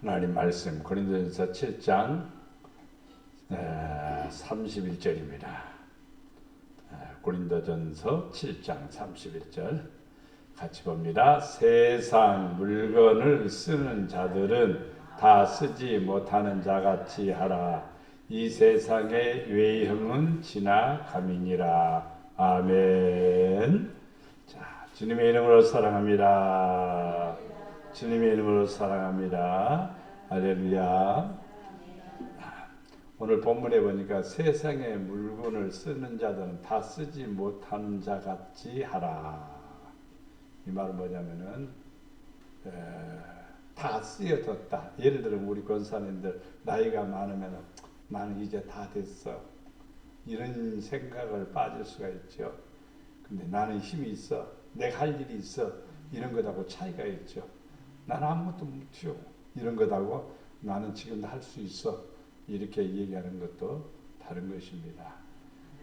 하나님 말씀 고린도전서 7장 31절입니다. 고린도전서 7장 31절 같이 봅니다. 세상 물건을 쓰는 자들은 다 쓰지 못하는 자같이 하라. 이 세상의 외형은 지나감이니라. 아멘. 자, 주님의 이름으로 사랑합니다. 주님의 이름으로 사랑합니다. 할렐루야. 오늘 본문에 보니까 세상의 물건을 쓰는 자들은 다 쓰지 못하는 자같이 하라. 이 말은 뭐냐면은 다 쓰여졌다. 예를 들어 우리 권사님들 나이가 많으면 나는 이제 다 됐어. 이런 생각을 빠질 수가 있죠. 근데 나는 힘이 있어. 내가 할 일이 있어. 이런 것하고 차이가 있죠. 나는 아무것도 못해요. 이런 것하고 나는 지금 할 수 있어. 이렇게 얘기하는 것도 다른 것입니다.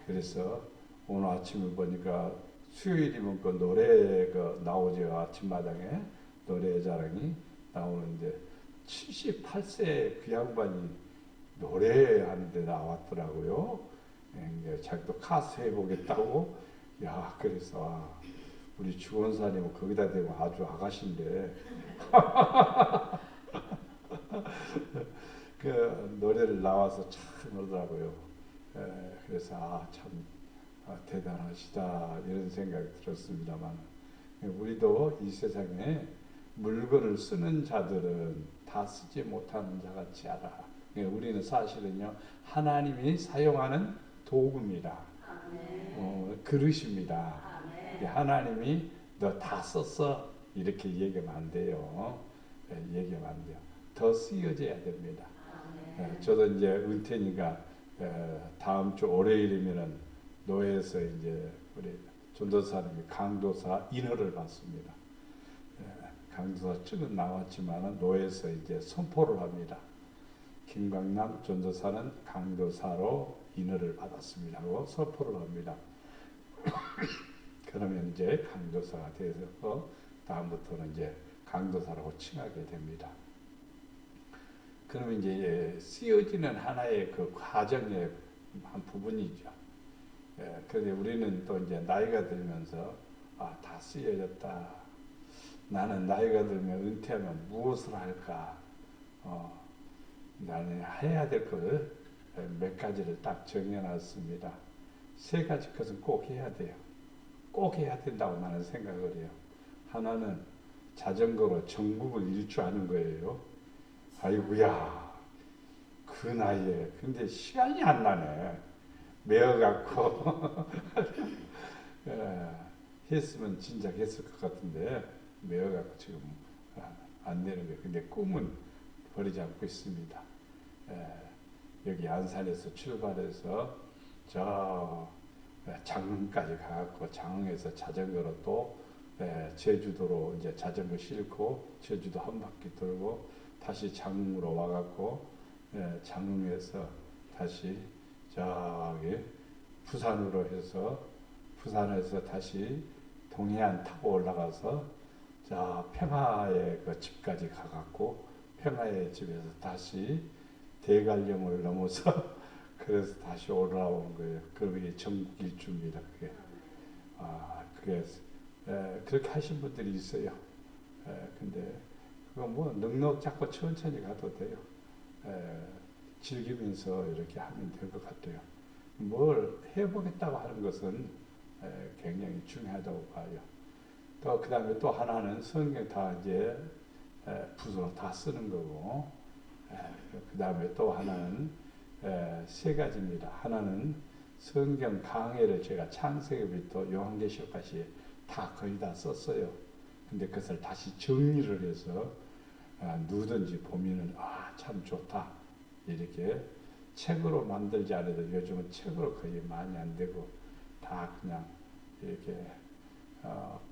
그래서 오늘 아침에 보니까 수요일이면 그 노래가 나오죠. 아침마당에 노래자랑이 나오는데 78세 그 양반이 노래하는데 나왔더라고요. 자기도 카스 해보겠다고. 야, 그래서 우리 주원사님은 거기다 대고 아주 아가씨인데 그 노래를 나와서 참 그러더라고요. 그래서 참 대단하시다 이런 생각이 들었습니다만, 우리도 이 세상에 물건을 쓰는 자들은 다 쓰지 못하는 자같이 하라. 우리는 사실은요 하나님이 사용하는 도구입니다. 그릇입니다. 하나님이 너 다 썼어 이렇게 얘기하면 안 돼요. 얘기하면 안 돼요. 더 쓰여져야 됩니다. 저도 이제 은퇴니까 다음 주 월요일이면은 노회에서 이제 우리 전도사님이 강도사 인허를 받습니다. 강도사 증은 나왔지만은 노회에서 이제 선포를 합니다. 김광남 전도사는 강도사로 인허를 받았습니다 하고 선포를 합니다. 그러면 이제 강도사가 돼서 다음부터는 이제 강도사라고 칭하게 됩니다. 그러면 이제 쓰여지는 하나의 그 과정의 한 부분이죠. 그런데 우리는 또 이제 나이가 들면서 다 쓰여졌다. 나는 나이가 들면 은퇴하면 무엇을 할까? 나는 해야 될 것을 몇 가지를 딱 정해놨습니다. 세 가지 것은 꼭 해야 돼요. 꼭 해야 된다고 나는 생각을 해요. 하나는 자전거로 전국을 일주하는 거예요. 아이고야, 그 나이에 근데 시간이 안 나네. 매어갖고 했으면 진작 했을 것 같은데 매어갖고 지금 안 되는 거예요. 근데 꿈은 버리지 않고 있습니다. 여기 안산에서 출발해서 저 장흥까지 가갖고 장흥에서 자전거로 또 제주도로 이제 자전거 싣고 제주도 한 바퀴 돌고 다시 장흥으로 와갖고 장흥에서 다시 저기 부산으로 해서 부산에서 다시 동해안 타고 올라가서 저 평화의 그 집까지 가갖고 평화의 집에서 다시 대관령을 넘어서 그래서 다시 올라온 거예요. 그게 전국 일주입니다. 그게 그게 그렇게 하신 분들이 있어요. 근데 그거 뭐 넉넉 잡고 천천히 가도 돼요. 즐기면서 이렇게 하면 될 것 같아요. 뭘 해보겠다고 하는 것은 굉장히 중요하다고 봐요. 또 그 다음에 또 하나는 성경 다 이제 붓으로 다 쓰는 거고, 그 다음에 또 하나는 세 가지입니다. 하나는 성경 강해를 제가 창세기부터 요한계시록까지 다 거의 다 썼어요. 근데 그것을 다시 정리를 해서 누구든지 보면은 참 좋다 이렇게 책으로 만들지 않아도 요즘은 책으로 거의 많이 안 되고 다 그냥 이렇게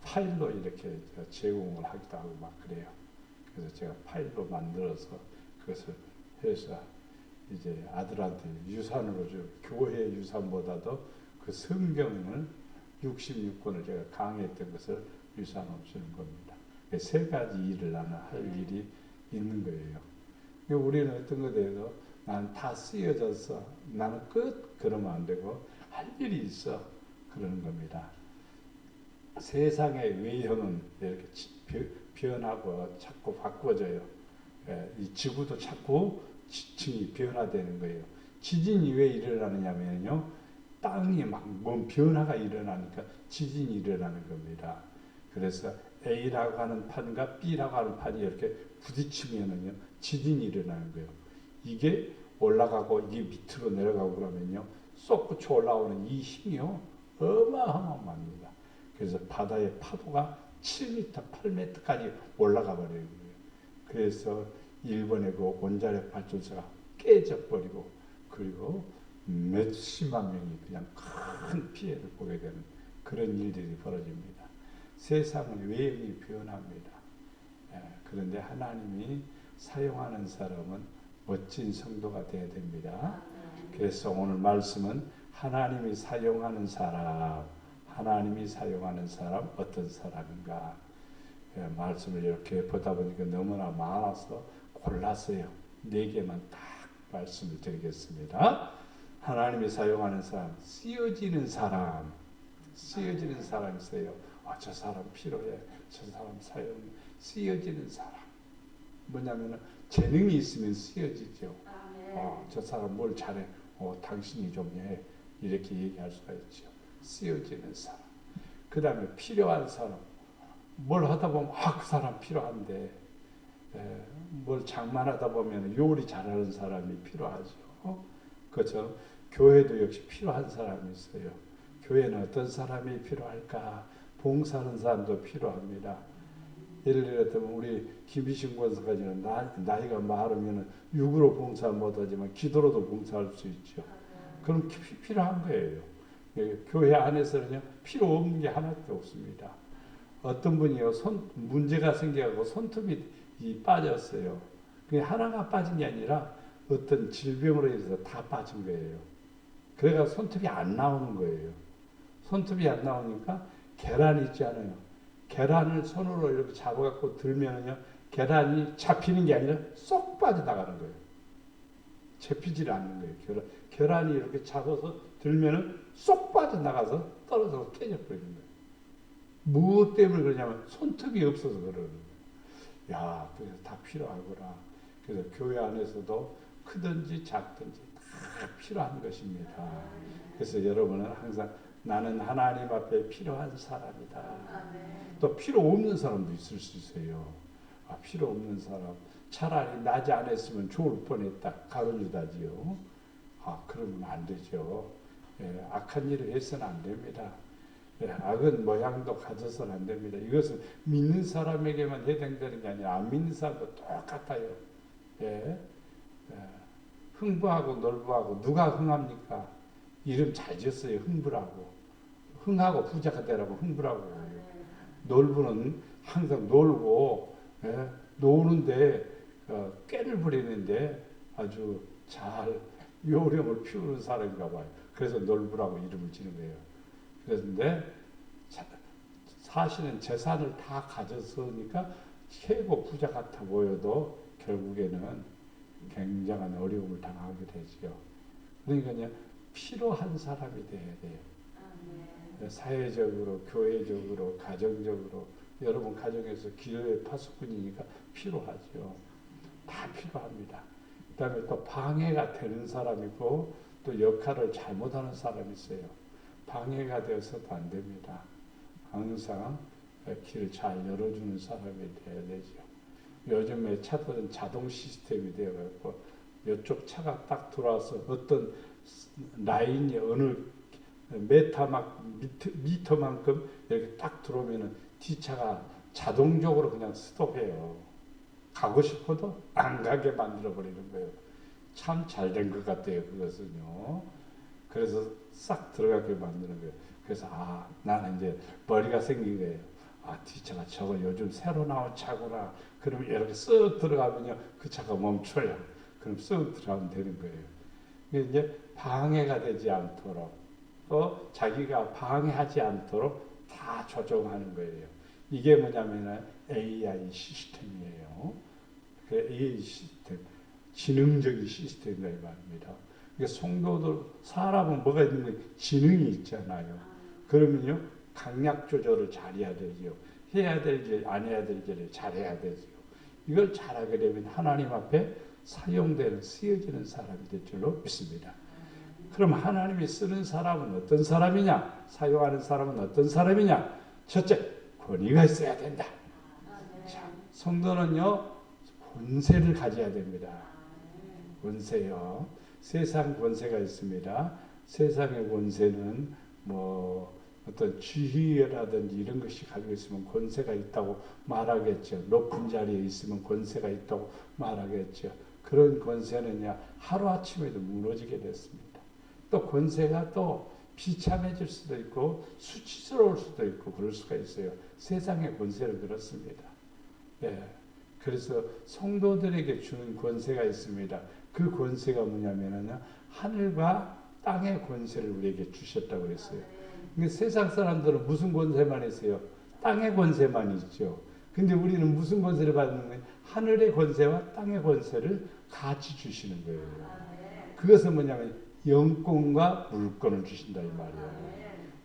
파일로 이렇게 제공을 하기도 하고 막 그래요. 그래서 제가 파일로 만들어서 그것을 해서 이제 아들한테 유산으로 줘. 교회 유산보다도 그 성경을 66권을 제가 강의했던 것을 유산으로 주는 겁니다. 세 가지 일을 나는 할 일이 있는 거예요. 우리는 어떤 것에 대해서 나는 다 쓰여졌어. 나는 끝. 그러면 안 되고 할 일이 있어. 그러는 겁니다. 세상의 외형은 이렇게 변하고 자꾸 바꿔져요. 이 지구도 자꾸 지층이 변화되는 거예요. 지진이 왜 일어나느냐면요. 땅이 막 뭔 변화가 일어나니까 지진이 일어나는 겁니다. 그래서 A라고 하는 판과 B라고 하는 판이 이렇게 부딪히면은요. 지진이 일어나는 거예요. 이게 올라가고 이게 밑으로 내려가고 그러면요. 솟구쳐 올라오는 이 힘이요. 어마어마합니다. 그래서 바다의 파도가 7m, 8m까지 올라가 버리는 거예요. 그래서 일본의 그 원자력 발전소가 깨져버리고 그리고 몇십만 명이 그냥 큰 피해를 보게 되는 그런 일들이 벌어집니다. 세상은 외형이 변합니다. 그런데 하나님이 사용하는 사람은 멋진 성도가 되어야 됩니다. 그래서 오늘 말씀은 하나님이 사용하는 사람, 하나님이 사용하는 사람 어떤 사람인가? 말씀을 이렇게 보다 보니까 너무나 많아서 골랐어요. 4개만 딱 말씀을 드리겠습니다. 하나님이 사용하는 사람, 쓰여지는 사람, 쓰여지는 사람이 있어요. 저 사람 필요해. 저 사람 쓰여지는 사람. 뭐냐면 재능이 있으면 쓰여지죠. 저 사람 뭘 잘해. 당신이 좀 해. 이렇게 얘기할 수가 있죠. 쓰여지는 사람. 그 다음에 필요한 사람. 뭘 하다 보면 그 사람 필요한데 뭘 장만하다 보면 요리 잘하는 사람이 필요하죠. 그렇죠. 교회도 역시 필요한 사람이 있어요. 교회는 어떤 사람이 필요할까? 봉사하는 사람도 필요합니다. 예를 들면 우리 김희신 권사까지는 나이가 많으면 육으로 봉사 못하지만 기도로도 봉사할 수 있죠. 그럼 필요한 거예요. 교회 안에서는요 필요 없는 게 하나도 없습니다. 어떤 분이요 문제가 생겨서 손톱이 빠졌어요. 그게 하나가 빠진 게 아니라 어떤 질병으로 인해서 다 빠진 거예요. 그래가 손톱이 안 나오는 거예요. 손톱이 안 나오니까 계란 있지 않아요. 계란을 손으로 이렇게 잡아갖고 들면은요, 계란이 잡히는 게 아니라 쏙 빠져나가는 거예요. 잡히질 않는 거예요. 계란이 이렇게 잡아서 들면은 쏙 빠져나가서 떨어져서 깨져버리는 거예요. 무엇 때문에 그러냐면 손톱이 없어서 그러는 거예요. 그래서 다 필요하구나. 그래서 교회 안에서도 크든지 작든지 다 필요한 것입니다. 그래서 여러분은 항상 나는 하나님 앞에 필요한 사람이다. 또 필요 없는 사람도 있을 수 있어요. 필요 없는 사람. 차라리 나지 않았으면 좋을 뻔했다. 가론유다지요. 그러면 안 되죠. 악한 일을 해서는 안 됩니다. 악은 모양도 가져서는 안 됩니다. 이것은 믿는 사람에게만 해당되는 게 아니라 안 믿는 사람도 똑같아요. 흥부하고 놀부하고 누가 흥합니까? 이름 잘 지었어요. 흥부라고. 흥하고 부자가 되라고 흥부라고 해요. 놀부는 항상 놀고 노는데 깨를 부리는데 아주 잘 요령을 피우는 사람인가 봐요. 그래서 놀부라고 이름을 지는 거예요. 그런데 사실은 재산을 다 가졌으니까 최고 부자 같아 보여도 결국에는 굉장한 어려움을 당하게 되죠. 그러니까 필요한 사람이 돼야 돼요. 사회적으로, 교회적으로, 가정적으로 여러분 가정에서 기도의 파수꾼이니까 필요하죠. 다 필요합니다. 그 다음에 또 방해가 되는 사람이고 또 역할을 잘못하는 사람이 있어요. 방해가 되어서도 안 됩니다. 항상 길을 잘 열어주는 사람이 되어야 되죠. 요즘에 차들은 자동 시스템이 되어갖고 이쪽 차가 딱 들어와서 어떤 라인이 어느 미터만큼 이렇게 딱 들어오면은 뒷차가 자동적으로 그냥 스톱해요. 가고 싶어도 안 가게 만들어 버리는 거예요. 참 잘 된 것 같아요. 그것은요. 그래서 싹 들어가게 만드는 거예요. 그래서 나는 이제 머리가 생긴 거예요. 뒷차가 저거 요즘 새로 나온 차구나. 그러면 이렇게 쓱 들어가면요, 그 차가 멈춰요. 그럼 쓱 들어가면 되는 거예요. 이제 방해가 되지 않도록 또 자기가 방해하지 않도록 다 조정하는 거예요. 이게 뭐냐면 AI 시스템이에요. 그 AI 시스템. 지능적인 시스템이다 이 말입니다. 성도들 사람은 뭐가 있는 거예요? 지능이 있잖아요. 그러면요 강약 조절을 잘해야 되죠. 해야 될 일, 안 해야 될 일을 잘해야 되죠. 이걸 잘하게 되면 하나님 앞에 사용되는 쓰여지는 사람이 될 줄로 믿습니다. 그럼 하나님이 쓰는 사람은 어떤 사람이냐? 사용하는 사람은 어떤 사람이냐? 첫째, 권위가 있어야 된다. 자, 성도는요 권세를 가져야 됩니다. 권세요. 세상 권세가 있습니다. 세상의 권세는 뭐 어떤 지위라든지 이런 것이 가지고 있으면 권세가 있다고 말하겠죠. 높은 자리에 있으면 권세가 있다고 말하겠죠. 그런 권세는요 하루아침에도 무너지게 됐습니다. 또 권세가 또 비참해질 수도 있고 수치스러울 수도 있고 그럴 수가 있어요. 세상의 권세는 그렇습니다. 예. 그래서 성도들에게 주는 권세가 있습니다. 그 권세가 뭐냐면요 하늘과 땅의 권세를 우리에게 주셨다고 그랬어요. 근데 세상 사람들은 무슨 권세만 있어요? 땅의 권세만 있죠. 근데 우리는 무슨 권세를 받는 거예요? 하늘의 권세와 땅의 권세를 같이 주시는 거예요. 그것은 뭐냐면 영권과 물권을 주신다 이 말이에요.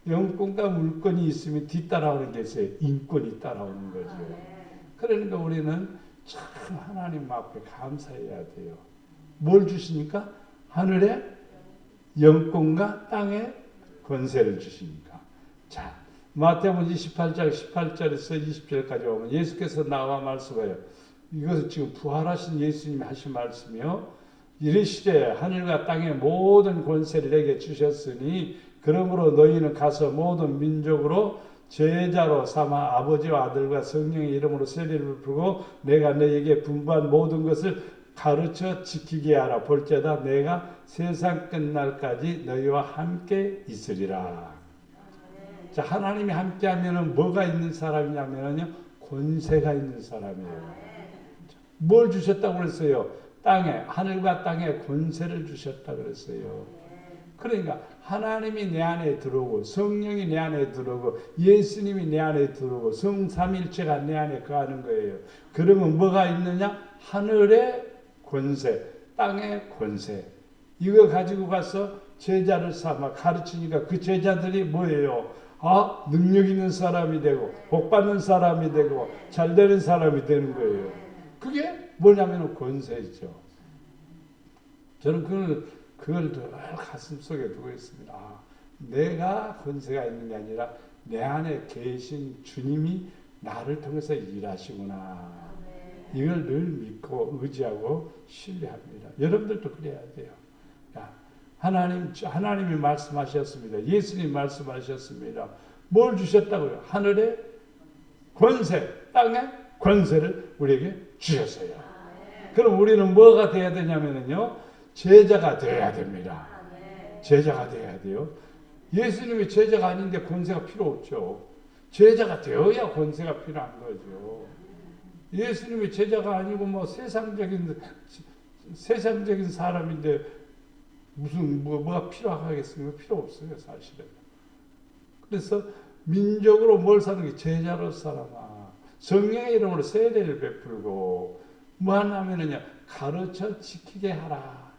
영권과 물권이 있으면 뒤따라오는 게 있어요. 인권이 따라오는 거죠. 그러니까 우리는 참 하나님 앞에 감사해야 돼요. 뭘 주시니까? 하늘의 영권과 땅의 권세를 주시니까. 자, 마태복음 28장 18절에서 20절까지 오면 예수께서 나와 말씀해요. 이것은 지금 부활하신 예수님이 하신 말씀이요. 이르시되 하늘과 땅의 모든 권세를 내게 주셨으니 그러므로 너희는 가서 모든 민족으로 제자로 삼아 아버지와 아들과 성령의 이름으로 세례를 부르고 내가 너희에게 분부한 모든 것을 가르쳐 지키게 하라. 볼지어다 내가 세상 끝날까지 너희와 함께 있으리라. 자, 하나님이 함께 하면은 뭐가 있는 사람이냐면요 권세가 있는 사람이에요. 뭘 주셨다고 그랬어요? 땅에, 하늘과 땅에 권세를 주셨다고 그랬어요. 그러니까 하나님이 내 안에 들어오고 성령이 내 안에 들어오고 예수님이 내 안에 들어오고 성삼일체가 내 안에 거하는 거예요. 그러면 뭐가 있느냐? 하늘의 권세, 땅의 권세. 이거 가지고 가서 제자를 삼아 가르치니까 그 제자들이 뭐예요? 아, 능력 있는 사람이 되고 복 받는 사람이 되고 잘 되는 사람이 되는 거예요. 그게 뭐냐면 권세죠. 저는 그걸 늘 가슴 속에 두고 있습니다. 아, 내가 권세가 있는 게 아니라 내 안에 계신 주님이 나를 통해서 일하시구나. 이걸 늘 믿고 의지하고 신뢰합니다. 여러분들도 그래야 돼요. 야, 하나님이 말씀하셨습니다. 예수님이 말씀하셨습니다. 뭘 주셨다고요? 하늘의 권세, 땅의 권세를 우리에게 주셨어요. 그럼 우리는 뭐가 돼야 되냐면요, 제자가 되어야 됩니다. 제자가 되어야 돼요. 예수님이 제자가 아닌데 권세가 필요 없죠. 제자가 되어야 권세가 필요한 거죠. 예수님이 제자가 아니고 뭐 세상적인 사람인데 무슨 뭐가 필요하겠습니까? 필요 없어요, 사실은. 그래서 민족으로 뭘 사는 게 제자로 살아라. 성령의 이름으로 세례를 베풀고 뭐 하냐면요, 가르쳐 지키게 하라.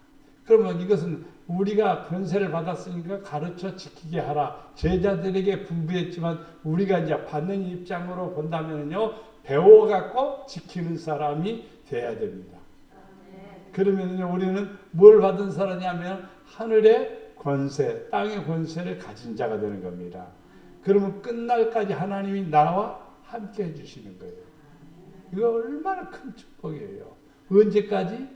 그러면 이것은 우리가 권세를 받았으니까 가르쳐 지키게 하라. 제자들에게 분부했지만 우리가 이제 받는 입장으로 본다면요, 배워갖고 지키는 사람이 돼야 됩니다. 그러면요, 우리는 뭘 받은 사람이냐면 하늘의 권세, 땅의 권세를 가진 자가 되는 겁니다. 그러면 끝날까지 하나님이 나와 함께 해주시는 거예요. 이거 얼마나 큰 축복이에요. 언제까지?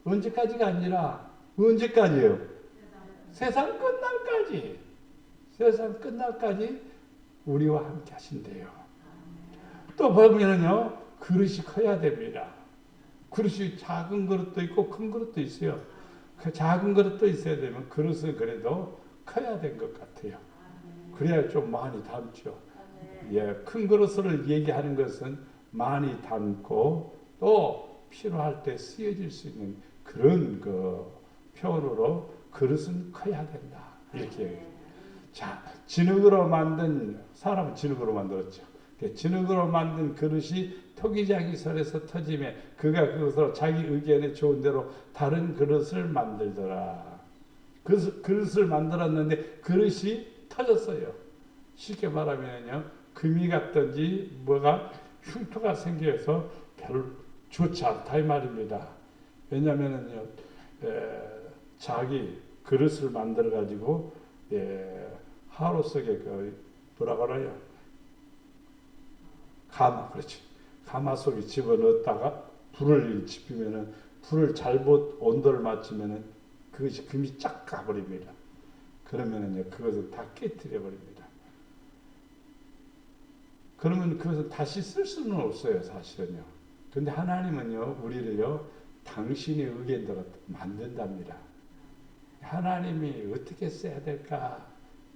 언제까지가 아니라 언제까지예요? 세상 끝날까지. 세상 끝날까지 우리와 함께 하신대요. 또 보면은요, 그릇이 커야 됩니다. 그릇이 작은 그릇도 있고 큰 그릇도 있어요. 그 작은 그릇도 있어야 되면 그릇은 그래도 커야 된 것 같아요. 그래야 좀 많이 담죠. 예, 큰 그릇을 얘기하는 것은 많이 담고 또 필요할 때 쓰여질 수 있는 그런 그 표현으로 그릇은 커야 된다. 이렇게 얘기해요. 자, 진흙으로 만든, 사람은 진흙으로 만들었죠. 진흙으로 만든 그릇이 더 토기장이 설에서 터지매 그가 그것으로 자기 의견에 좋은 대로 다른 그릇을 만들더라. 그릇을 만들었는데 그릇이 터졌어요. 쉽게 말하면요, 금이 갔든지 뭐가 흉터가 생겨서 별로 좋지 않다 이 말입니다. 왜냐하면요, 자기 그릇을 만들어 가지고 하루 속에 뭐라 그래요? 가마, 그렇지. 가마 속에 집어넣었다가 불을 지피면은 불을 잘못 온도를 맞추면은 그것이 금이 쫙 가버립니다. 그러면은요, 그것을 다 깨뜨려 버립니다. 그러면 그것을 다시 쓸 수는 없어요, 사실은요. 근데 하나님은요, 우리를요, 당신의 의견대로 만든답니다. 하나님이 어떻게 써야 될까?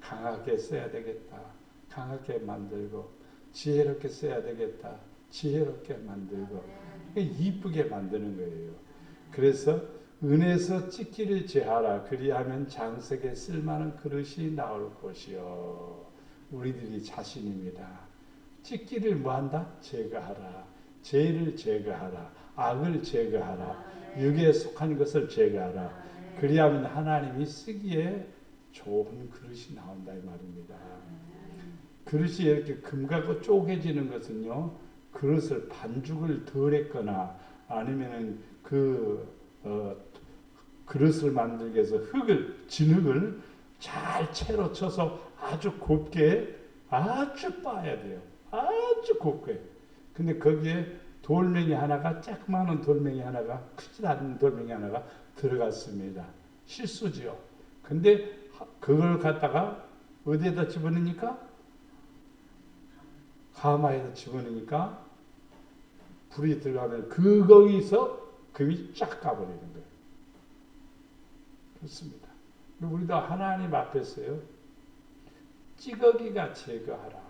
강하게 써야 되겠다. 강하게 만들고, 지혜롭게 써야 되겠다. 지혜롭게 만들고, 이쁘게 만드는 거예요. 그래서 은에서 찢기를 제하라. 그리하면 장색에 쓸만한 그릇이 나올 것이요. 우리들이 자신입니다. 찢기를 뭐한다? 제거하라. 죄를 제거하라. 악을 제거하라. 육에 속한 것을 제거하라. 그리하면 하나님이 쓰기에 좋은 그릇이 나온다 이 말입니다. 그릇이 이렇게 금가고 쪼개지는 것은요, 그릇을 반죽을 덜 했거나 아니면은 그릇을 만들기 위해서 진흙을 잘 채로 쳐서 아주 곱게 아주 빻아야 돼요. 아주 곱게. 근데 거기에 돌멩이 하나가, 조그마한 돌멩이 하나가, 크지 않은 돌멩이 하나가 들어갔습니다. 실수지요. 근데 그걸 갖다가 어디에다 집어넣으니까? 가마에다 집어넣으니까 불이 들어가면 거기서 금이 쫙 가버리는 거예요. 그렇습니다. 우리도 하나님 앞에서요, 찌꺼기가 제거하라.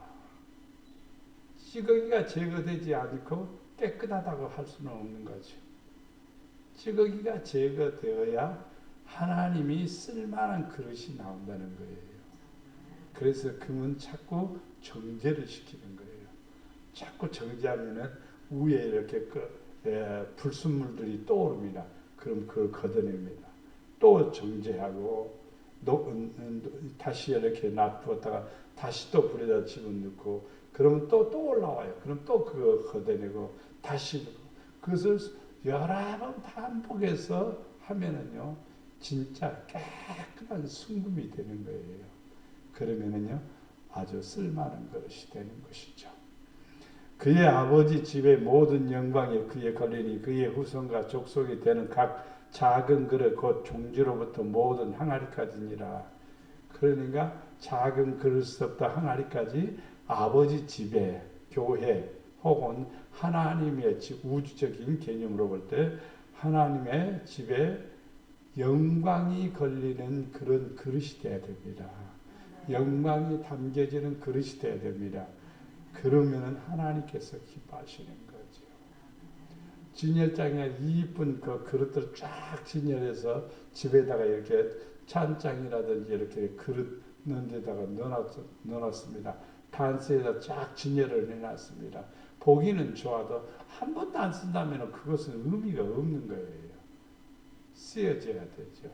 찌꺼기가 제거되지 않고 깨끗하다고 할 수는 없는 거죠. 찌꺼기가 제거되어야 하나님이 쓸만한 그릇이 나온다는 거예요. 그래서 금은 자꾸 정제를 시키는 거예요. 자꾸 정제하면은 위에 이렇게 불순물들이 떠오릅니다. 그럼 그걸 걷어냅니다. 또 정제하고 다시 이렇게 놔두었다가 다시 또 불에다 집어넣고 그러면 또 올라와요. 그럼 또 그거 걷어내고 다시 그것을 여러 번 반복해서 하면은요, 진짜 깨끗한 순금이 되는 거예요. 그러면은요, 아주 쓸만한 그릇이 되는 것이죠. 그의 아버지 집의 모든 영광이 그에 걸리니 그의 후손과 족속이 되는 각 작은 그릇 곧 종지로부터 모든 항아리까지니라. 그러니까 작은 그릇부터 항아리까지 아버지 집에, 교회 혹은 하나님의 집, 우주적인 개념으로 볼 때 하나님의 집에 영광이 걸리는 그런 그릇이 되어야 됩니다. 영광이 담겨지는 그릇이 되어야 됩니다. 그러면 하나님께서 기뻐하시는 거죠. 진열장에 이쁜 그 그릇들 쫙 진열해서 집에다가 이렇게 찬장이라든지 이렇게 그릇 넣은 데다가 넣어놨습니다. 단스에다 쫙 진열을 해놨습니다. 보기는 좋아도 한 번도 안 쓴다면 그것은 의미가 없는 거예요. 쓰여져야 되죠.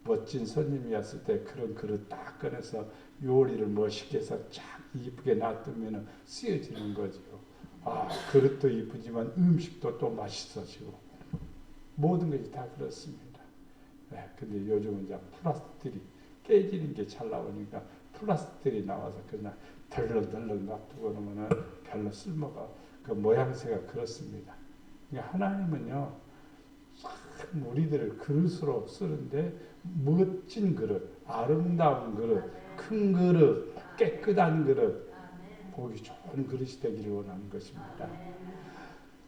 멋진 손님이었을 때 그런 그릇 딱 꺼내서 요리를 멋있게 해서 쫙 이쁘게 놔두면 쓰여지는 거죠. 그릇도 이쁘지만 음식도 또 맛있어지고 모든 것이 다 그렇습니다. 근데 요즘은 이제 플라스틱이 깨지는 게 잘 나오니까 플라스틱이 나와서 그냥 덜렁덜렁 놔두고 그러면은 별로 쓸모가, 그 모양새가 그렇습니다. 하나님은요, 참 우리들을 그릇으로 쓰는데 멋진 그릇, 아름다운 그릇, 큰 그릇, 깨끗한 그릇, 보기 좋은 그릇이 되기를 원하는 것입니다.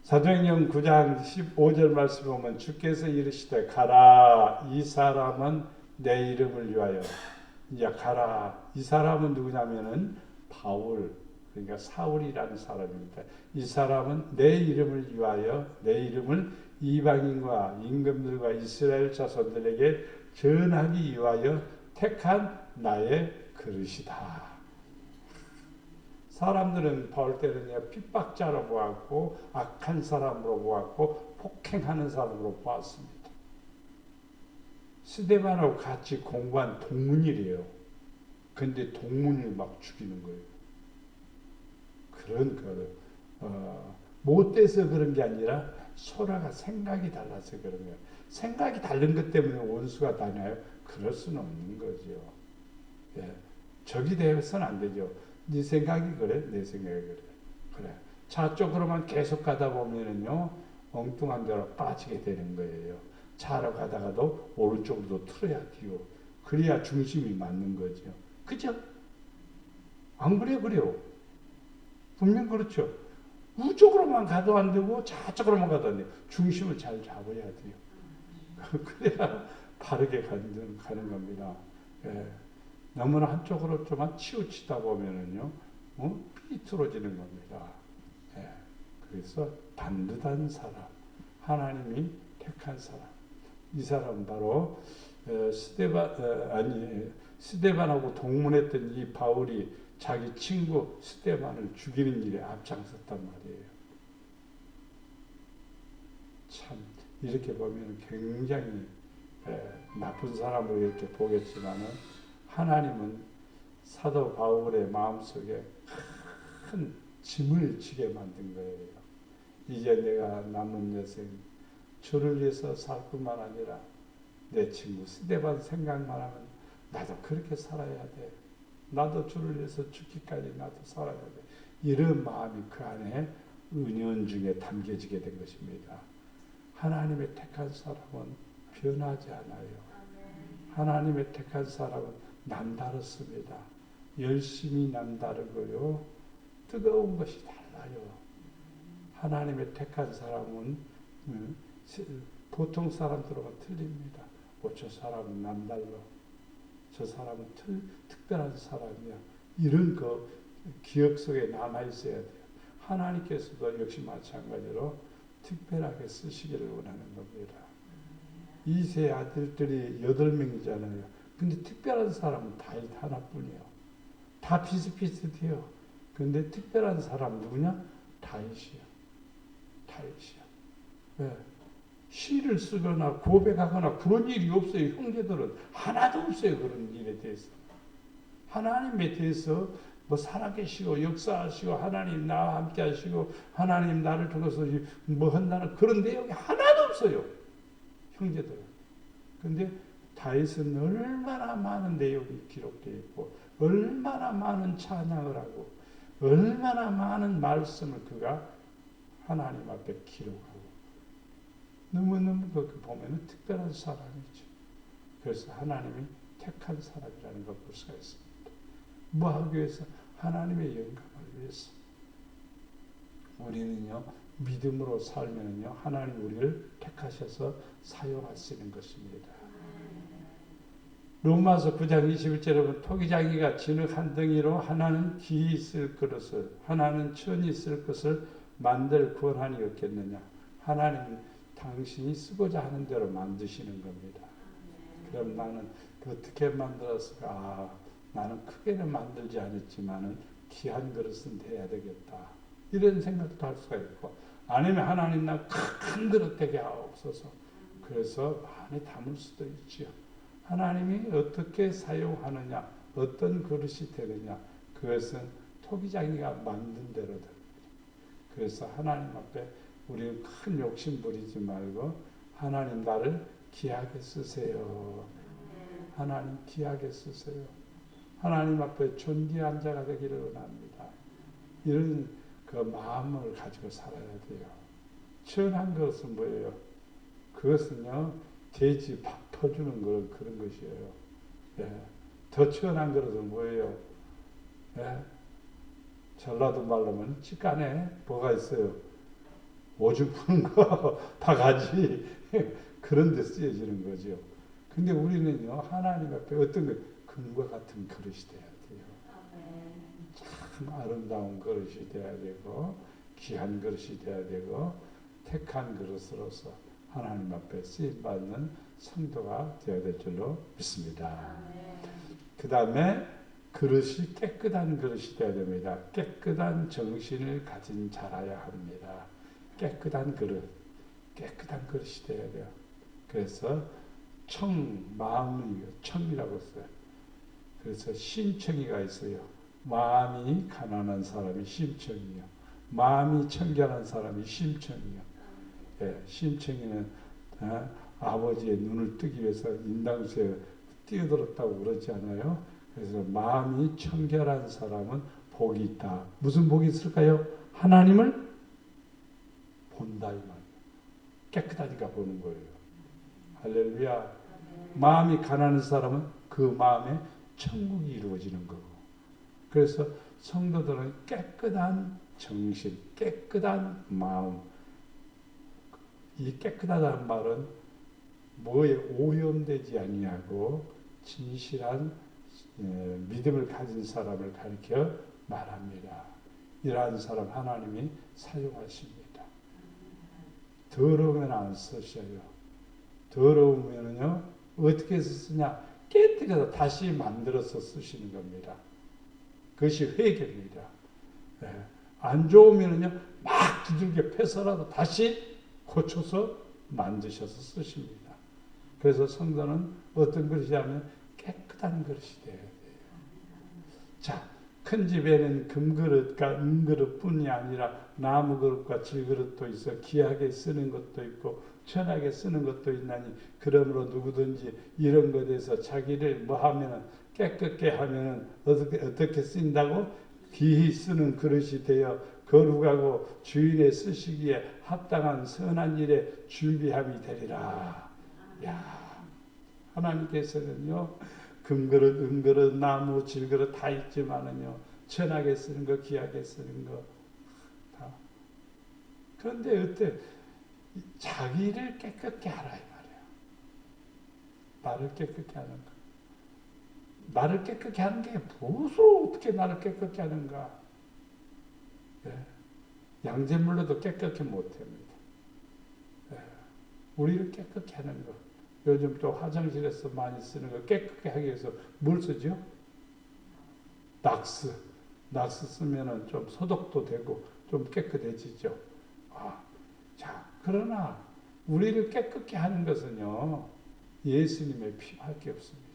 사도행전 9장 15절 말씀 보면 주께서 이르시되 가라, 이 사람은 내 이름을 위하여. 이제 가라. 이 사람은 누구냐면은 바울, 그러니까 사울이라는 사람입니다. 이 사람은 내 이름을 위하여, 내 이름을 이방인과 임금들과 이스라엘 자손들에게 전하기 위하여 택한 나의 그릇이다. 사람들은 볼 때는 핍박자로 보았고 악한 사람으로 보았고 폭행하는 사람으로 보았습니다. 스데반하고 같이 공부한 동문이래요. 근데 동문을 막 죽이는 거예요. 그런 못돼서 그런 게 아니라 소라가 생각이 달라서 그런 거예요. 생각이 다른 것 때문에 원수가 다냐요? 그럴 수는 없는 거죠. 예. 적이 되어서는 안 되죠. 네 생각이 그래, 내 생각이 그래. 그래. 좌쪽으로만 계속 가다 보면은요, 엉뚱한 데로 빠지게 되는 거예요. 차로 가다가도 오른쪽으로 틀어야 돼요. 그래야 중심이 맞는 거죠. 그죠? 안 그래, 그래요. 분명 그렇죠. 우쪽으로만 가도 안 되고 좌쪽으로만 가도 안 돼요. 중심을 잘 잡아야 돼요. 그래야 바르게 가는 겁니다. 예. 너무나 한쪽으로 좀만 치우치다 보면은요, 삐뚤어지는 겁니다. 예. 그래서 반듯한 사람, 하나님이 택한 사람, 이 사람 바로 스데반하고 동문했던 이 바울이 자기 친구 스데반을 죽이는 일에 앞장섰단 말이에요. 참 이렇게 보면 굉장히 나쁜 사람으로 이렇게 보겠지만은 하나님은 사도 바울의 마음속에 큰 짐을 지게 만든 거예요. 이제 내가 남은 여생 주를 위해서 살 뿐만 아니라 내 친구 스데반 생각만 하면 나도 그렇게 살아야 돼. 나도 주를 위해서 죽기까지 나도 살아야 돼. 이런 마음이 그 안에 은연중에 담겨지게 된 것입니다. 하나님의 택한 사람은 변하지 않아요. 하나님의 택한 사람은 남다릅니다. 열심히 남다르고요. 뜨거운 것이 달라요. 하나님의 택한 사람은 보통 사람들하고 틀립니다. 저 사람은 남달라. 저 사람은 특별한 사람이야. 이런 기억 속에 남아있어야 돼요. 하나님께서도 역시 마찬가지로 특별하게 쓰시기를 원하는 겁니다. 이세 아들들이 8명이잖아요. 근데 특별한 사람은 다윗 하나뿐이에요. 다 비슷비슷해요. 근데 특별한 사람 누구냐? 다윗이요. 다윗이요. 왜? 시를 쓰거나 고백하거나 그런 일이 없어요. 형제들은 하나도 없어요. 그런 일에 대해서. 하나님에 대해서 살아계시고 역사하시고 하나님 나와 함께 하시고 하나님 나를 통해서 한다는 그런 내용이 하나도 없어요. 형제들은. 근데 다윗은 얼마나 많은 내용이 기록되어 있고 얼마나 많은 찬양을 하고 얼마나 많은 말씀을 그가 하나님 앞에 기록하고 너무너무 보면 특별한 사람이죠. 그래서 하나님이 택한 사람이라는 걸 볼 수가 있습니다. 뭐 하기 위해서? 하나님의 영광을 위해서. 우리는요, 믿음으로 살면요, 하나님 우리를 택하셔서 사용하시는 것입니다. 로마서 9장 21절에 보면 토기장이가 진흙 한 덩이로 하나는 기이 쓸 그릇을 하나는 천이 쓸 것을 만들 권한이 없겠느냐. 하나님 당신이 쓰고자 하는 대로 만드시는 겁니다. 그럼 나는 어떻게 만들었을까? 나는 크게는 만들지 않았지만은 귀한 그릇은 돼야 되겠다. 이런 생각도 할 수가 있고 아니면 하나님 나 큰 그릇 되게 하옵소서. 그래서 많이 담을 수도 있지요. 하나님이 어떻게 사용하느냐, 어떤 그릇이 되느냐, 그것은 토기장이가 만든 대로 됩니다. 그래서 하나님 앞에 우리는 큰 욕심 부리지 말고 하나님 나를 귀하게 쓰세요. 하나님 귀하게 쓰세요. 하나님 앞에 존귀한 자가 되기를 원합니다. 이런 마음을 가지고 살아야 돼요. 천한 것은 뭐예요? 그것은요, 돼지 밥 퍼주는 그런 것이에요. 예. 더 천한 것은 뭐예요? 예. 전라도 말로 하면 찌간에 뭐가 있어요? 오줌 푸는 거, 바가지 그런 데 쓰여지는 거죠. 근데 우리는요, 하나님 앞에 어떤 거, 금과 같은 그릇이 돼야 돼요. 참 아름다운 그릇이 돼야 되고, 귀한 그릇이 돼야 되고, 택한 그릇으로서 하나님 앞에 쓰임받는 성도가 되어야 될 줄로 믿습니다. 그 다음에 그릇이 깨끗한 그릇이 되어야 됩니다. 깨끗한 정신을 가진 자라야 합니다. 깨끗한 그릇, 깨끗한 그릇이 되어야 돼요. 그래서 마음이 청이라고 써요. 그래서 심청이가 있어요. 마음이 가난한 사람이 심청이요. 마음이 청결한 사람이 심청이요. 예, 심청이는 아버지의 눈을 뜨기 위해서 인당수에 뛰어들었다고 그러지 않아요? 그래서 마음이 청결한 사람은 복이 있다. 무슨 복이 있을까요? 하나님을 본다 이 말이에요. 깨끗하니까 보는 거예요. 할렐루야. 마음이 가난한 사람은 그 마음에 천국이 이루어지는 거고. 그래서 성도들은 깨끗한 정신, 깨끗한 마음. 이 깨끗하다는 말은 뭐에 오염되지 아니하고 진실한 믿음을 가진 사람을 가리켜 말합니다. 이러한 사람 하나님이 사용하십니다. 더러우면 안 쓰셔요. 더러우면요 어떻게 해서 쓰냐? 깨뜨려서 다시 만들어서 쓰시는 겁니다. 그것이 회개입니다. 안 좋으면요 막 두들겨 패서라도 다시 고쳐서 만드셔서 쓰십니다. 그래서 성도는 어떤 그릇이냐면 깨끗한 그릇이 돼야 돼요. 자, 큰 집에는 금그릇과 은그릇뿐이 아니라 나무그릇과 질그릇도 있어 귀하게 쓰는 것도 있고 천하게 쓰는 것도 있나니 그러므로 누구든지 이런 것에서 자기를 하면은 깨끗게 하면은 어떻게 쓴다고? 귀히 쓰는 그릇이 되어 거룩하고 주인의 쓰시기에 합당한 선한 일에 준비함이 되리라. 야, 하나님께서는요 금그릇, 은그릇, 나무, 질그릇 다 있지만은요 천하게 쓰는 거, 귀하게 쓰는 거 다. 그런데 어때? 자기를 깨끗게 하라 이 말이에요. 나를 깨끗게 하는 거. 나를 깨끗게 하는 게 무엇으로 어떻게 나를 깨끗게 하는가? 예. 양잿물로도 깨끗게 못합니다. 예. 우리를 깨끗게 하는 거. 요즘 또 화장실에서 많이 쓰는 거 깨끗게 하기 위해서 뭘 쓰죠? 낙스. 낙스 쓰면은 좀 소독도 되고 좀 깨끗해지죠. 자, 그러나 우리를 깨끗게 하는 것은요 예수님의 피밖에 없습니다.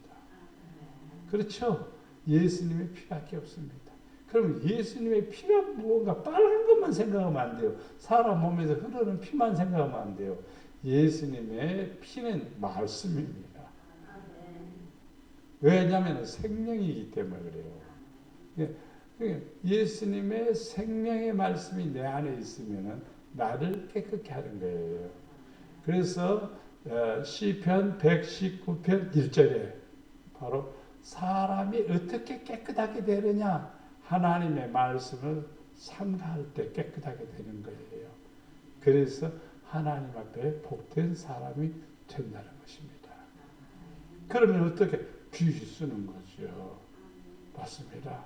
그렇죠? 예수님의 피밖에 없습니다. 그럼 예수님의 피가 무언가 빨간 것만 생각하면 안 돼요. 사람 몸에서 흐르는 피만 생각하면 안 돼요. 예수님의 피는 말씀입니다. 왜냐하면 생명이기 때문에 그래요. 예수님의 생명의 말씀이 내 안에 있으면 나를 깨끗게 하는 거예요. 그래서 시편 119편 1절에 바로 사람이 어떻게 깨끗하게 되느냐? 하나님의 말씀을 삼가할 때 깨끗하게 되는 거예요. 그래서 하나님 앞에 복된 사람이 된다는 것입니다. 그러면 어떻게? 귀히 쓰는 거죠. 맞습니다.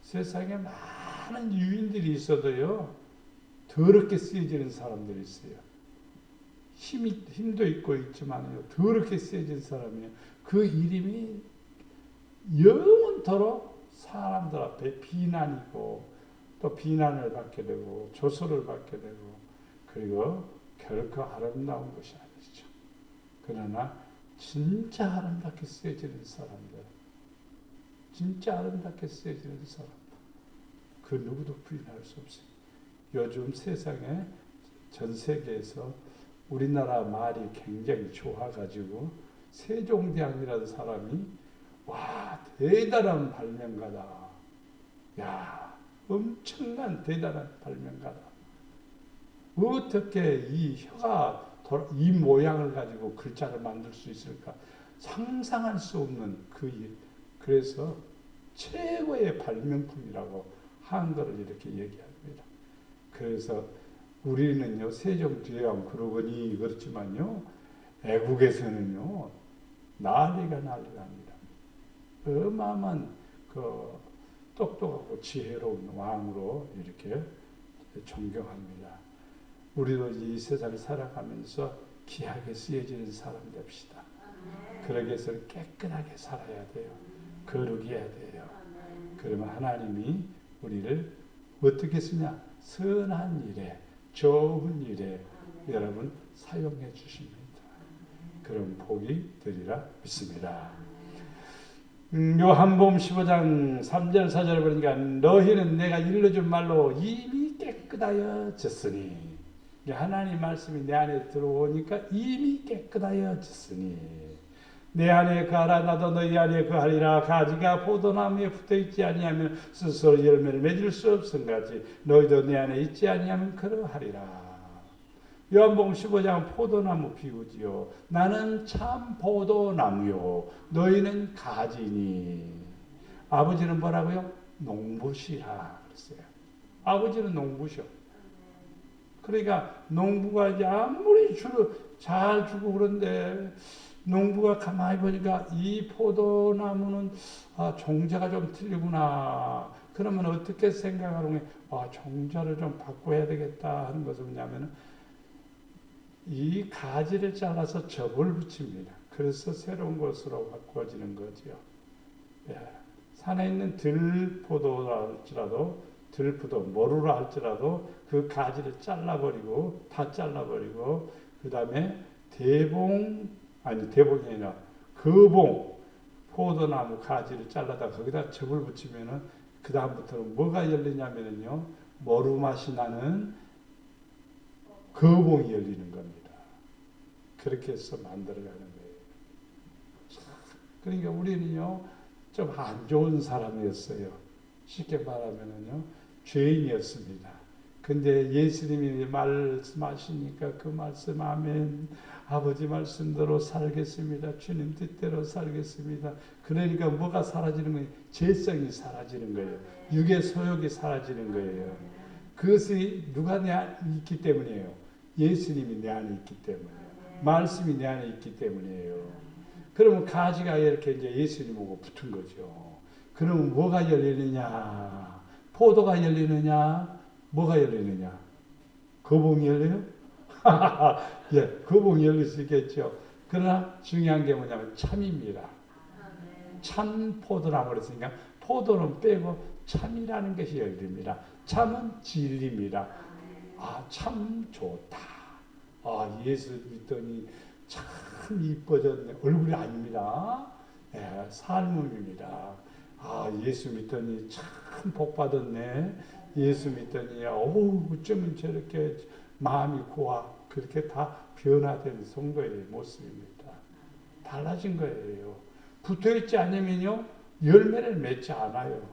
세상에 많은 유인들이 있어도요 더럽게 쓰여지는 사람들이 있어요. 힘도 있고 있지만요 더럽게 쓰여진 사람이요 그 이름이 영원토록 사람들 앞에 비난이고 또 비난을 받게 되고 조소를 받게 되고 그리고 결코 아름다운 것이 아니죠. 그러나 진짜 아름답게 쓰여지는 사람들, 진짜 아름답게 쓰여지는 사람들, 그 누구도 부인할 수 없어요. 요즘 세상에 전 세계에서 우리나라 말이 굉장히 좋아가지고 세종대왕이라는 사람이 와 대단한 발명가다. 야 엄청난 대단한 발명가다. 어떻게 이 혀가 이 모양을 가지고 글자를 만들 수 있을까? 상상할 수 없는 그 일. 그래서 최고의 발명품이라고 한글을 이렇게 얘기합니다. 그래서 우리는요 세종대왕 그러거니 그렇지만요 애국에서는요 난리가 납니다. 어마어마한 그 똑똑하고 지혜로운 왕으로 이렇게 존경합니다. 우리도 이 세상을 살아가면서 귀하게 쓰여지는 사람 됩시다. 그러기 위해서는 깨끗하게 살아야 돼요. 거룩해야 돼요. 그러면 하나님이 우리를 어떻게 쓰냐? 선한 일에, 좋은 일에 여러분 사용해 주십니다. 그런 복이 되리라 믿습니다. 요한복음 15장 3절 4절 보니까 너희는 내가 일러준 말로 이미 깨끗하여졌으니, 하나님 말씀이 내 안에 들어오니까 이미 깨끗하여졌으니 내 안에 거하라 나도 너희 안에 거하리라. 가지가 포도나무에 붙어있지 아니하면 스스로 열매를 맺을 수 없음같이 너희도 내 안에 있지 아니하면 그러하리라. 요한복음 15장 포도나무 비유지요. 나는 참 포도나무요 너희는 가지니. 아버지는 뭐라고요? 농부시라 그랬어요. 아버지는 농부셔. 그러니까 농부가 이제 아무리 잘 주고 그런데 농부가 가만히 보니까 이 포도나무는 종자가 좀 틀리구나. 그러면 어떻게 생각하는 거예요? 종자를 좀 바꿔야 되겠다 하는 것은 뭐냐면 이 가지를 잘라서 접을 붙입니다. 그래서 새로운 것으로 바꿔지는 거죠. 예. 산에 있는 들포도라 할지라도 들포도 모루라 할지라도 그 가지를 잘라버리고 다 잘라버리고 그 다음에 대봉이 아니라 거봉 포도나무 가지를 잘라다 거기다 접을 붙이면은 그 다음부터는 뭐가 열리냐면요 모루 맛이 나는 거봉이 열리는 겁니다. 그렇게 해서 만들어가는 거예요. 그러니까 우리는요 좀 안 좋은 사람이었어요. 쉽게 말하면요 죄인이었습니다. 근데 예수님이 말씀하시니까 그 말씀 아멘. 아버지 말씀대로 살겠습니다. 주님 뜻대로 살겠습니다. 그러니까 뭐가 사라지는 거예요? 죄성이 사라지는 거예요. 육의 소욕이 사라지는 거예요. 그것이 누가 내 안에 있기 때문이에요. 예수님이 내 안에 있기 때문이에요. 말씀이 내 안에 있기 때문이에요. 그러면 가지가 이렇게 이제 예수님하고 붙은 거죠. 그러면 뭐가 열리느냐? 포도가 열리느냐? 뭐가 열리느냐? 거봉이 열려요? 예, 거봉이 열릴 수 있겠죠. 그러나 중요한 게 뭐냐면 참입니다. 참 포도라고 그랬으니까 포도는 빼고 참이라는 것이 열립니다. 참은 진리입니다. 참 좋다. 예수 믿더니 참 이뻐졌네. 얼굴이 아닙니다. 예, 삶입니다. 예수 믿더니 참 복받았네. 예수 믿더니 어쩌면 저렇게 마음이 고와. 그렇게 다 변화된 성도의 모습입니다. 달라진 거예요. 붙어있지 않으면요 열매를 맺지 않아요.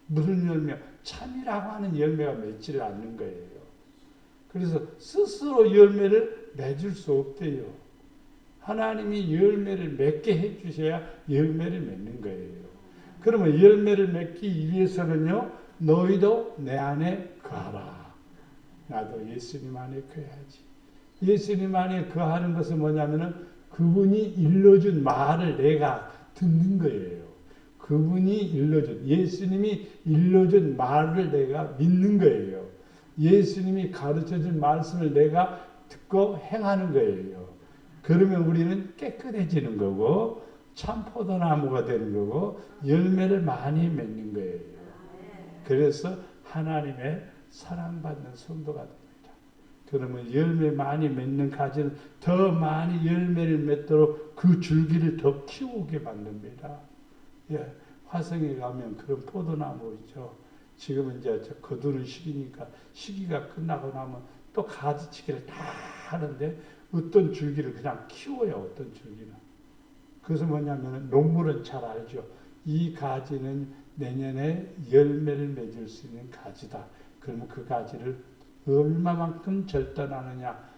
무슨 열매? 참이라고 하는 열매가 맺지를 않는 거예요. 그래서 스스로 열매를 맺을 수 없대요. 하나님이 열매를 맺게 해주셔야 열매를 맺는 거예요. 그러면 열매를 맺기 위해서는요 너희도 내 안에 거하라. 나도 예수님 안에 거해야지. 예수님 안에 거하는 것은 뭐냐면은 그분이 일러준 말을 내가 듣는 거예요. 그분이 일러준, 예수님이 일러준 말을 내가 믿는 거예요. 예수님이 가르쳐준 말씀을 내가 듣고 행하는 거예요. 그러면 우리는 깨끗해지는 거고 참 포도나무가 되는 거고 열매를 많이 맺는 거예요. 그래서 하나님의 사랑받는 성도가 됩니다. 그러면 열매 많이 맺는 가지는 더 많이 열매를 맺도록 그 줄기를 더 키우게 만듭니다. 예, 화성에 가면 그런 포도나무 있죠. 지금은 이제 거두는 시기니까 시기가 끝나고 나면 또 가지치기를 다 하는데 어떤 줄기를 그냥 키워요. 어떤 줄기는. 그래서 뭐냐면 농부는 잘 알죠. 이 가지는 내년에 열매를 맺을 수 있는 가지다. 그러면 그 가지를 얼마만큼 절단하느냐.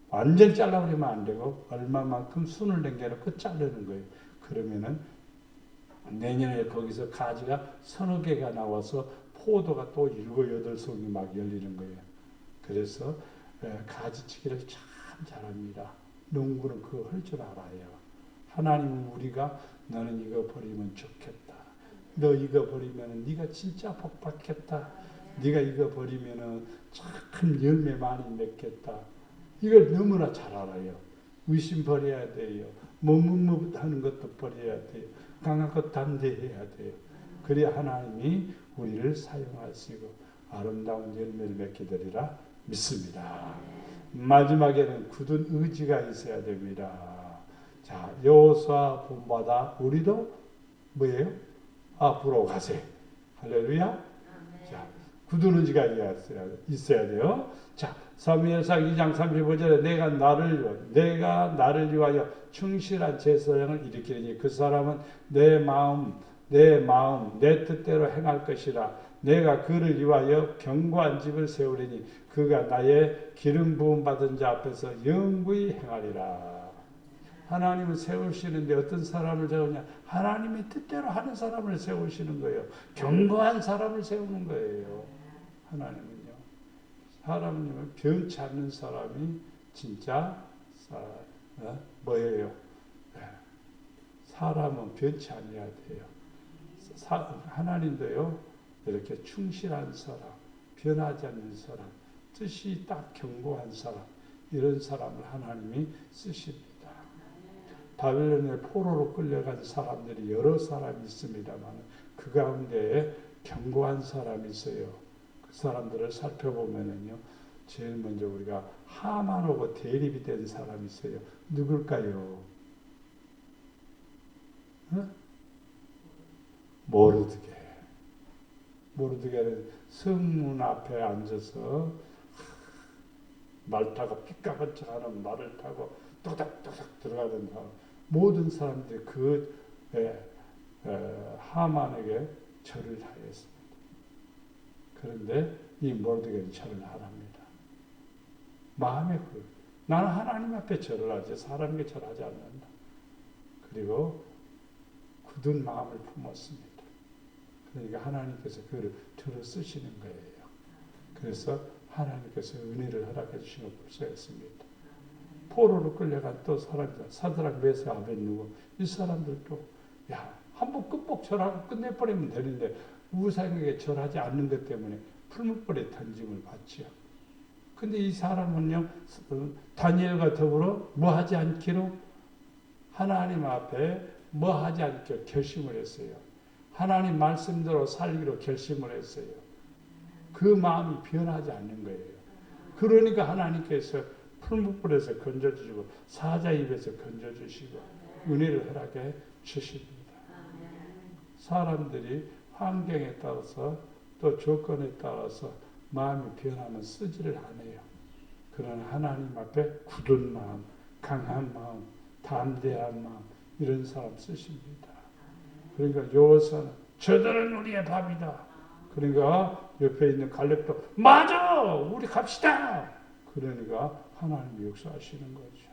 완전 잘라버리면 안 되고 얼마만큼 순을 남겨놓고 자르는 거예요. 그러면은 내년에 거기서 가지가 서너 개가 나와서 포도가 또 7, 8송이 막 열리는 거예요. 그래서 가지치기를 참 잘합니다. 농부는 그거 할 줄 알아요. 하나님은 우리가 너는 이거 버리면 좋겠다. 너 이거 버리면 네가 진짜 복 받겠다. 네가 이거 버리면 참 열매 많이 맺겠다. 이걸 너무나 잘 알아요. 의심 버려야 돼요. 머뭇머뭇하는 것도 버려야 돼요. 강한 것 담대해야 돼요. 그래야 하나님이 우리를 사용하시고 아름다운 열매를 맺게 되리라 믿습니다. 마지막에는 굳은 의지가 있어야 됩니다. 자, 여호수아 본받아 우리도 뭐예요? 앞으로 가세. 할렐루야. 자, 굳은 의지가 있어야 돼요. 자, 사무엘상 2장 35절에 내가 나를 위하여 충실한 제사장을 일으키리니 그 사람은 내 마음, 내 뜻대로 행할 것이라. 내가 그를 위하여 견고한 집을 세우리니 그가 나의 기름 부음 받은 자 앞에서 영구히 행하리라. 하나님은 세우시는데 어떤 사람을 세우냐? 하나님의 뜻대로 하는 사람을 세우시는 거예요. 견고한 사람을 세우는 거예요. 하나님은요. 사람은 변치 않는 사람이 진짜 뭐예요? 사람은 변치 않아야 돼요. 하나님도요. 이렇게 충실한 사람, 변하지 않는 사람, 뜻이 딱 견고한 사람, 이런 사람을 하나님이 쓰십니다. 바벨론의 포로로 끌려간 사람들이 여러 사람이 있습니다만 그 가운데 견고한 사람이 있어요. 그 사람들을 살펴보면은요, 제일 먼저 우리가 하만하고 대립이 된 사람이 있어요. 누굴까요? 모르드게는 성문 앞에 앉아서 말 타고 삐까번쩍하는 말을 타고 또닥또닥 들어가는 사람, 모든 사람들이 하만에게 절을 하였습니다. 그런데 이 모르드게는 절을 안 합니다. 마음에 나는 하나님 앞에 절을 하지 사람에게 절하지 않는다. 그리고 굳은 마음을 품었습니다. 그러니까 하나님께서 그를 들어 쓰시는 거예요. 그래서 하나님께서 은혜를 허락해 주신 걸 볼 수가 있습니다. 포로로 끌려간 또 사람이다. 사드락, 메삭, 아벳느고 이 사람들도 한번 끔뻑 절하고 끝내버리면 되는데 우상에게 절하지 않는 것 때문에 풀무불에 던짐을 받지요. 근데 이 사람은요, 다니엘과 더불어 뭐 하지 않기로 하나님 앞에 뭐 하지 않기로 결심을 했어요. 하나님 말씀대로 살기로 결심을 했어요. 그 마음이 변하지 않는 거예요. 그러니까 하나님께서 풀무불에서 건져주시고 사자 입에서 건져주시고 은혜를 허락해 주십니다. 사람들이 환경에 따라서 또 조건에 따라서 마음이 변하면 쓰지를 않아요. 그러나 하나님 앞에 굳은 마음, 강한 마음, 담대한 마음 이런 사람 쓰십니다. 그러니까 여호수아는 저들은 우리의 밥이다. 그러니까 옆에 있는 갈렙도 맞아! 우리 갑시다! 그러니까 하나님이 역사하시는 거죠.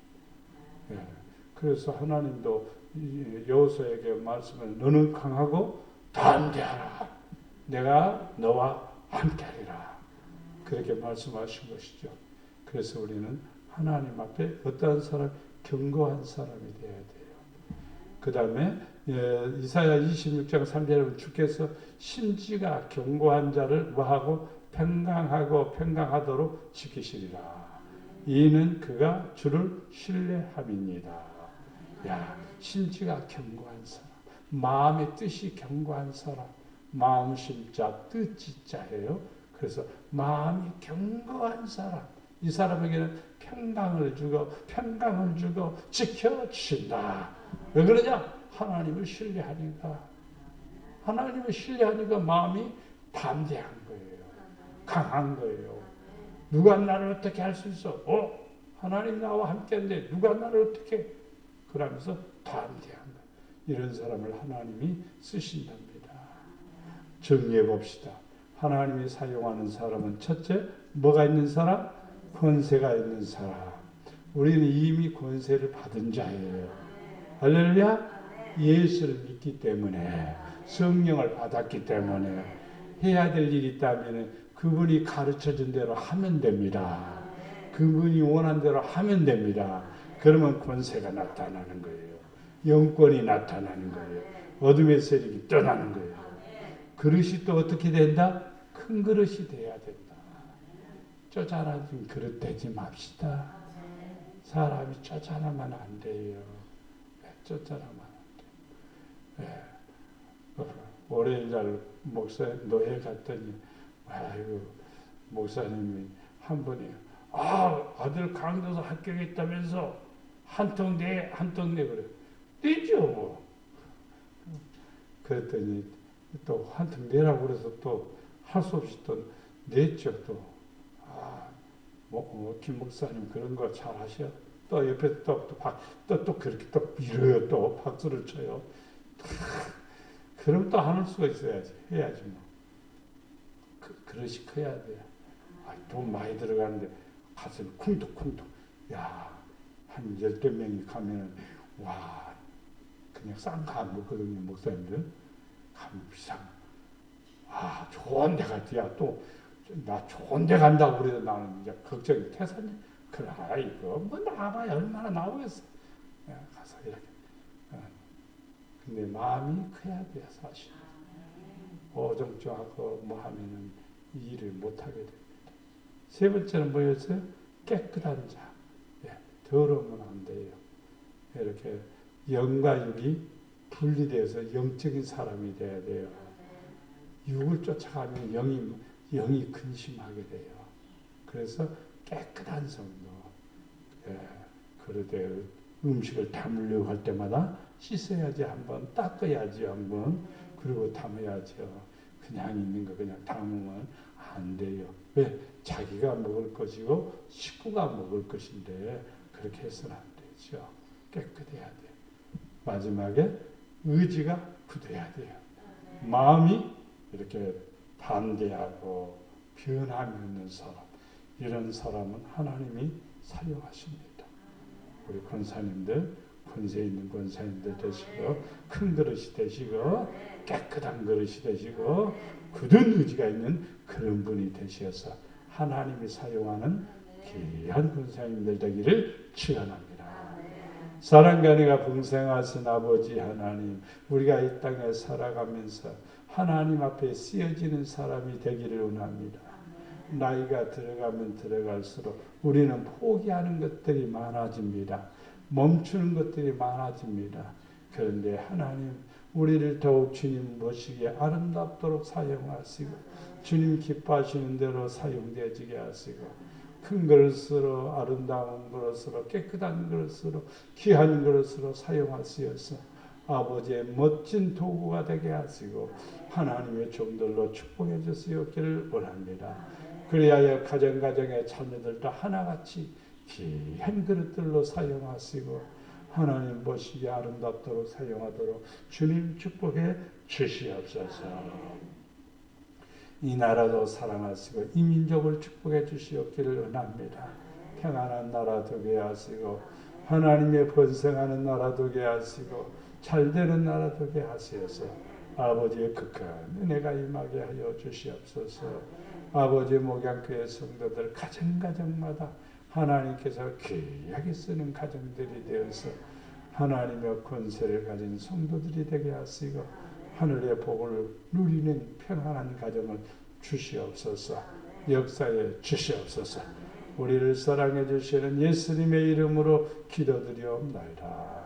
그래서 하나님도 여호수아에게 말씀을 너는 강하고 담대하라. 내가 너와 함께하리라. 그렇게 말씀하신 것이죠. 그래서 우리는 하나님 앞에 어떠한 사람, 견고한 사람이 되어야 돼요. 그 다음에 이사야 26장 3절에 주께서 심지가 견고한 자를 뭐하고 평강하도록 지키시리라. 이는 그가 주를 신뢰함이니이다. 심지가 견고한 사람, 마음의 뜻이 견고한 사람, 마음 심자, 뜻 지자예요. 그래서 마음이 견고한 사람, 이 사람에게는 평강을 주고 지켜주신다. 왜 그러냐? 하나님을 신뢰하니까. 하나님을 신뢰하니까 마음이 담대한 거예요. 강한 거예요. 누가 나를 어떻게 할 수 있어? 하나님 나와 함께한데 누가 나를 어떻게? 그러면서 담대한 거예요. 이런 사람을 하나님이 쓰신답니다. 정리해 봅시다. 하나님이 사용하는 사람은 첫째, 뭐가 있는 사람? 권세가 있는 사람. 우리는 이미 권세를 받은 자예요. 할렐루야. 예수를 믿기 때문에, 성령을 받았기 때문에 해야 될 일이 있다면 그분이 가르쳐준 대로 하면 됩니다. 그분이 원한 대로 하면 됩니다. 그러면 권세가 나타나는 거예요. 영권이 나타나는 거예요. 어둠의 세력이 떠나는 거예요. 그릇이 또 어떻게 된다? 큰 그릇이 돼야 된다. 쪼잔한 그릇 되지 맙시다. 사람이 쪼잔하면 안 돼요. 쪼잔하면 안 돼요. 월요일날 목사님 노예 갔더니 아이고 목사님이 한 분이 아들 강도서 합격했다면서 한 통 내 그래. 내죠 뭐. 그랬더니 또 한 통 내라고 그래서 또 할 수 없이 또 냈죠 또. 김 목사님 그런 거 잘 하셔. 또 옆에 또 그렇게 또 밀어요. 또 박수를 쳐요. 그럼 또 안 할 수가 있어야지. 해야지 뭐. 그릇이 커야 돼. 돈 많이 들어가는데 가슴이 쿵툭쿵툭. 야, 한 10명이 가면은 와, 그냥 싼 거 안 먹거든요. 목사님들. 가면 비싼 좋은 데 갈 때야 또 나 좋은 데 간다고 그래도 나는 이제 걱정이 태산이 그래 이거 뭐 나와봐야 얼마나 나오겠어. 가서 이렇게. 근데 마음이 커야 돼요 사실. 어정쩡하고 뭐 하면은 이 일을 못하게 됩니다. 세 번째는 뭐였어요? 깨끗한 자. 더러우면 안 돼요. 이렇게 영과 육이 분리되어서 영적인 사람이 돼야 돼요. 육을 쫓아가면 영이 근심하게 돼요. 그래서 깨끗한 성도. 그러되 음식을 담으려고 할 때마다 씻어야지 한번, 닦아야지 한번, 그리고 담아야죠. 그냥 있는 거 그냥 담으면 안 돼요. 왜? 자기가 먹을 것이고 식구가 먹을 것인데 그렇게 해서는 안 되죠. 깨끗해야 돼요. 마지막에 의지가 굳어야 돼요. 마음이 이렇게 담대하고 변함이 없는 사람, 이런 사람은 하나님이 사용하십니다. 우리 권사님들, 권세 있는 권사님들 되시고 큰 그릇이 되시고 깨끗한 그릇이 되시고 굳은 의지가 있는 그런 분이 되셔서 하나님이 사용하는 귀한 권사님들 되기를 축원합니다. 사랑과 은혜가 풍성하신 아버지 하나님, 우리가 이 땅에 살아가면서 하나님 앞에 쓰여지는 사람이 되기를 원합니다. 나이가 들어가면 들어갈수록 우리는 포기하는 것들이 많아집니다. 멈추는 것들이 많아집니다. 그런데 하나님, 우리를 더욱 주님 모시기에 아름답도록 사용하시고 주님 기뻐하시는 대로 사용되어지게 하시고 큰 그릇으로, 아름다운 그릇으로, 깨끗한 그릇으로, 귀한 그릇으로 사용하시어서 아버지의 멋진 도구가 되게 하시고 하나님의 종들로 축복해 주시옵기를 원합니다. 그리하여 가정가정의 자녀들도 하나같이 귀한 그릇들로 사용하시고 하나님 보시기에 아름답도록 사용하도록 주님 축복해 주시옵소서. 이 나라도 사랑하시고 이 민족을 축복해 주시옵기를 원합니다. 평안한 나라 되게 하시고 하나님의 번성하는 나라 되게 하시고 잘되는 나라 되게 하시어서 아버지의 극한 은혜가 임하게 하여 주시옵소서. 아버지의 목양교회 성도들 가정가정마다 하나님께서 귀하게 쓰는 가정들이 되어서 하나님의 권세를 가진 성도들이 되게 하시고 하늘의 복을 누리는 평안한 가정을 주시옵소서. 역사에 주시옵소서. 우리를 사랑해 주시는 예수님의 이름으로 기도드리옵나이다.